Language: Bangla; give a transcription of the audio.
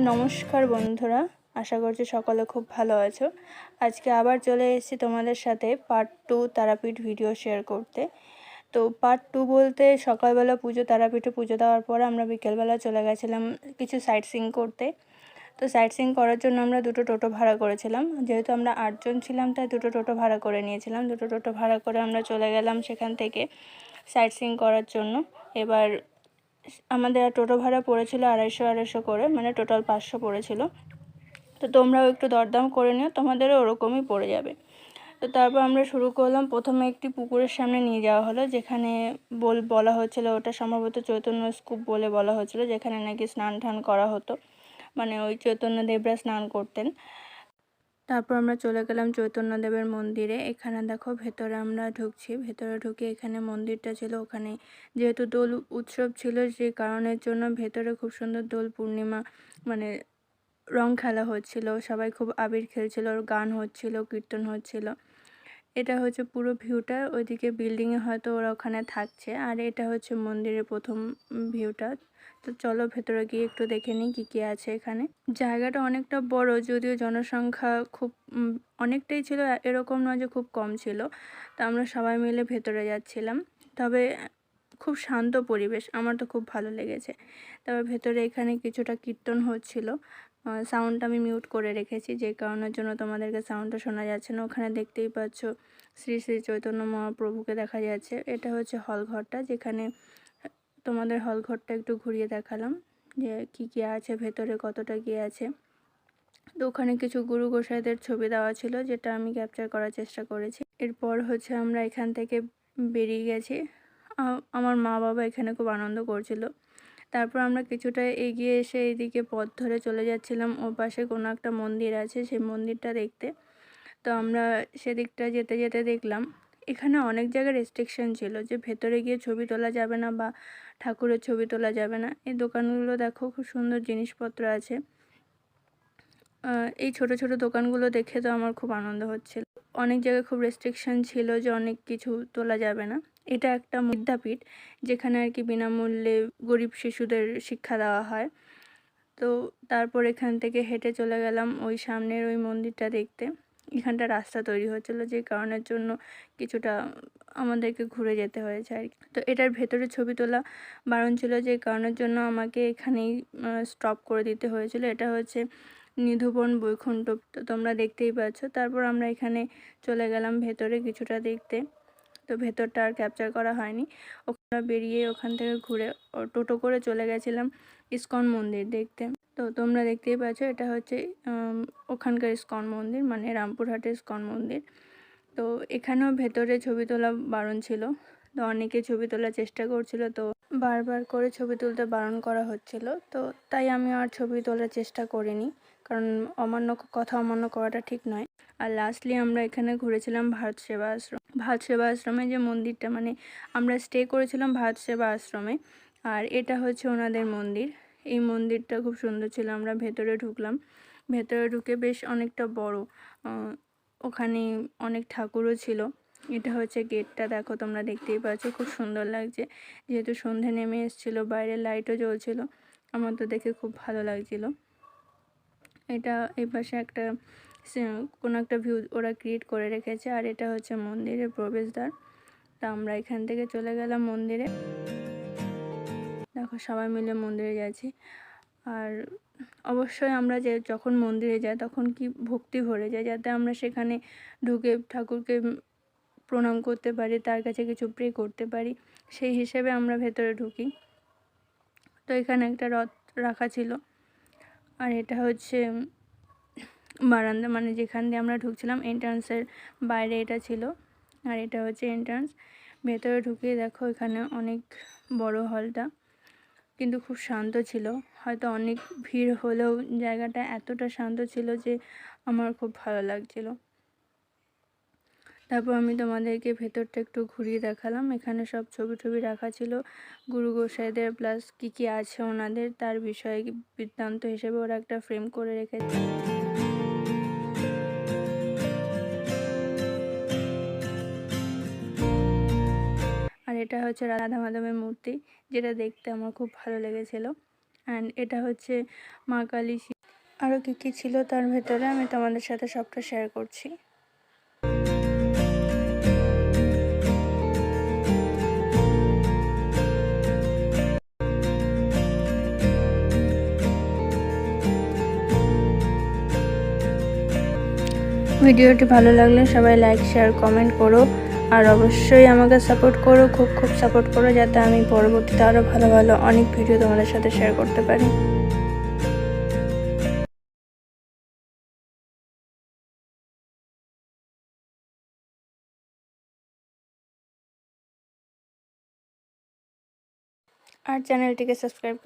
নমস্কার বন্ধুরা, আশা করছি সকলে খুব ভালো আছো। আজকে আবার চলে এসেছি তোমাদের সাথে পার্ট 2 তারাপীঠ ভিডিও শেয়ার করতে। তো পার্ট 2 বলতে সকালবেলা তারাপীঠে পুজো দেওয়ার পর আমরা বিকেলবেলা চলে গেছিলাম কিছু সাইট সিইং করতে। তো সাইট সিইং করার জন্য আমরা দুটো টোটো ভাড়া করেছিলাম। যেহেতু আমরা 8 জন ছিলাম তাই দুটো টোটো ভাড়া করে নিয়েছিলাম। দুটো টোটো ভাড়া করে আমরা চলে গেলাম সেখান থেকে সাইট সিইং করার জন্য। এবার আমাদের টোটো ভাড়া পড়েছিল 250 করে, মানে টোটাল 500 পড়েছিল। তো তোমরাও একটু দরদাম করে নিও, তোমাদেরও ওরকমই পড়ে যাবে। তো তারপর আমরা শুরু করলাম। প্রথমে একটি পুকুরের সামনে নিয়ে যাওয়া হলো, যেখানে বলা হচ্ছিলো ওটা সম্ভবত চৈতন্য স্তূপ বলে বলা হচ্ছিলো, যেখানে নাকি স্নান টান করা হতো, মানে ওই চৈতন্যদেবরা স্নান করতেন। তারপর আমরা চলে গেলাম চৈতন্যদেবের মন্দিরে। এখানে দেখো ভেতরে আমরা ঢুকছি। ভেতরে ঢুকে এখানে মন্দিরটা ছিল, ওখানে যেহেতু দোল উৎসব ছিল সেই কারণের জন্য ভেতরে খুব সুন্দর দোল পূর্ণিমা, মানে রং খেলা হচ্ছিল, সবাই খুব আবির খেলছিল, গান হচ্ছিল, কীর্তন হচ্ছিল। এটা হচ্ছে পুরো ভিউটা। ওইদিকে বিল্ডিংয়ে হয়তো ওরা ওখানে থাকছে, আর এটা হচ্ছে মন্দিরের প্রথম ভিউটা। তো চলো ভেতরে গিয়ে একটু দেখে নিই কী কী আছে এখানে। জায়গাটা অনেকটা বড়, যদিও জনসংখ্যা খুব অনেকটাই ছিল, এরকম নয় যে খুব কম ছিল। তো আমরা সবাই মিলে ভেতরে যাচ্ছিলাম। তবে খুব শান্ত পরিবেশ, আমার তো খুব ভালো লেগেছে। তবে ভেতরে এখানে কিছুটা কীর্তন হচ্ছিল। সাউন্ডটা আমি মিউট করে রেখেছি, যে কারণের জন্য তোমাদেরকে সাউন্ডটা শোনা যাচ্ছে না। ওখানে দেখতেই পাচ্ছ শ্রী শ্রী চৈতন্য মহাপ্রভুকে দেখা যাচ্ছে। এটা হচ্ছে হলঘরটা, যেখানে তোমাদের হলঘরটা একটু ঘুরিয়ে দেখালাম যে কি কি আছে ভেতরে, কতটা কি আছে। তো ওখানে কিছু গুরু গোসাইদের ছবি দেওয়া ছিল, যেটা আমি ক্যাপচার করার চেষ্টা করেছি। এরপর হচ্ছে আমরা এখান থেকে বেরিয়ে গেছি। আমার মা বাবা এখানে খুব আনন্দ করছিল। তারপর আমরা কিছুটা এগিয়ে এসে এইদিকে পথ ধরে চলে যাচ্ছিলাম। ওর পাশে কোনো একটা মন্দির আছে, সেই মন্দিরটা দেখতে। তো আমরা সেদিকটা যেতে যেতে দেখলাম এখানে অনেক জায়গায় রেস্ট্রিকশন ছিল, যে ভেতরে গিয়ে ছবি তোলা যাবে না বা ঠাকুরের ছবি তোলা যাবে না। এই দোকানগুলো দেখো, খুব সুন্দর জিনিসপত্র আছে। এই ছোট ছোট দোকানগুলো দেখে তো আমার খুব আনন্দ হচ্ছিল। অনেক জায়গায় খুব রেস্ট্রিকশন ছিল যে অনেক কিছু তোলা যাবে না। এটা একটা বিদ্যাপীঠ, যেখানে আর কি বিনামূল্যে গরিব শিশুদের শিক্ষা দেওয়া হয়। তো তারপর এখান থেকে হেঁটে চলে গেলাম ওই সামনের ওই মন্দিরটা দেখতে। এখানটা রাস্তা তৈরি হচ্ছিলো, যে কারণের জন্য কিছুটা আমাদেরকে ঘুরে যেতে হয়েছে আর কি। তো এটার ভেতরে ছবি তোলা বারণ ছিল, যে কারণের জন্য আমাকে এখানেই স্টপ করে দিতে হয়েছিল। এটা হচ্ছে নিধুবন বৈকুণ্ঠ, তো তোমরা দেখতেই পাচ্ছ। তারপর আমরা এখানে চলে গেলাম ভেতরে কিছুটা দেখতে। তো ভেতরটা আর ক্যাপচার করা হয়নি। ওখানে বেরিয়ে ওখান থেকে ঘুরে টোটো করে চলে গেছিলাম ইস্কন মন্দির দেখতে। তো তোমরা দেখতেই পাচ্ছ, এটা হচ্ছে ওখানকার ইস্কন মন্দির, মানে রামপুরহাটের ইস্কন মন্দির। তো এখানেও ভেতরে ছবি তোলা বারণ ছিল। তো অনেকে ছবি তোলার চেষ্টা করছিল, তো বারবার করে ছবি তুলতে বারণ করা হচ্ছিল। তো তাই আমি আর ছবি তোলার চেষ্টা করিনি, কারণ কথা অমান্য করাটা ঠিক নয়। আর লাস্টলি আমরা এখানে ঘুরেছিলাম ভারত সেবা আশ্রম। ভারত সেবা আশ্রমে যে মন্দিরটা, মানে আমরা স্টে করেছিলাম ভারত সেবা আশ্রমে, আর এটা হচ্ছে ওনাদের মন্দির। এই মন্দিরটা খুব সুন্দর ছিল। আমরা ভেতরে ঢুকলাম। ভেতরে ঢুকে বেশ অনেকটা বড়, ওখানে অনেক ঠাকুরও ছিল। এটা হচ্ছে গেটটা, দেখো তোমরা দেখতেই পাচ্ছ, খুব সুন্দর লাগছে। যেহেতু সন্ধে নেমে এসেছিলো, বাইরে লাইটও জ্বলছিল, আমার তো দেখে খুব ভালো লাগছিল। এটা এই পাশে একটা কোনো একটা ভিউ ওরা ক্রিয়েট করে রেখেছে, আর এটা হচ্ছে মন্দিরের প্রবেশদ্বার। তা আমরা এখান থেকে চলে গেলাম মন্দিরে। দেখো সবাই মিলে মন্দিরে যাচ্ছি। আর অবশ্যই আমরা যখন মন্দিরে যাই তখন কি ভক্তি ভরে যায়, যাতে আমরা সেখানে ঢুকে ঠাকুরকে প্রণাম করতে পারি, তার কাছে কিছু প্রে করতে পারি, সেই হিসেবে আমরা ভেতরে ঢুকি। তো এখানে একটা রথ রাখা ছিল, আর এটা হচ্ছে বারান্দা, মানে যেখান দিয়ে আমরা ঢুকছিলাম এন্ট্রান্সের বাইরে এটা ছিল, আর এটা হচ্ছে এন্ট্রান্স। ভেতরে ঢুকিয়ে দেখো এখানে অনেক বড় হলটা, কিন্তু খুব শান্ত ছিল। হয়তো অনেক ভিড় হলেও জায়গাটা এতটা শান্ত ছিল যে আমার খুব ভালো লাগছিল। তারপর আমি তোমাদেরকে ভেতরটা একটু ঘুরিয়ে দেখালাম। এখানে সব ছবি রাখা ছিল গুরু গোসাইদের, প্লাস কী কী আছে ওনাদের তার বিষয়ে বৃত্তান্ত হিসেবে ওরা একটা ফ্রেম করে রেখেছে। আর এটা হচ্ছে রাধা মাধবের মূর্তি, যেটা দেখতে আমার খুব ভালো লেগেছিল। অ্যান্ড এটা হচ্ছে মা কালী। আরও কী কী ছিল তার ভেতরে আমি তোমাদের সাথে সবটা শেয়ার করছি। ভিডিওটি ভালো লাগলে সবাই লাইক শেয়ার কমেন্ট করো, আর অবশ্যই আমাকে সাপোর্ট করো, খুব খুব সাপোর্ট করো, যাতে আমি পরবর্তীতে আরও ভালো ভালো অনেক ভিডিও তোমাদের সাথে শেয়ার করতে পারি। আর চ্যানেলটিকে সাবস্ক্রাইব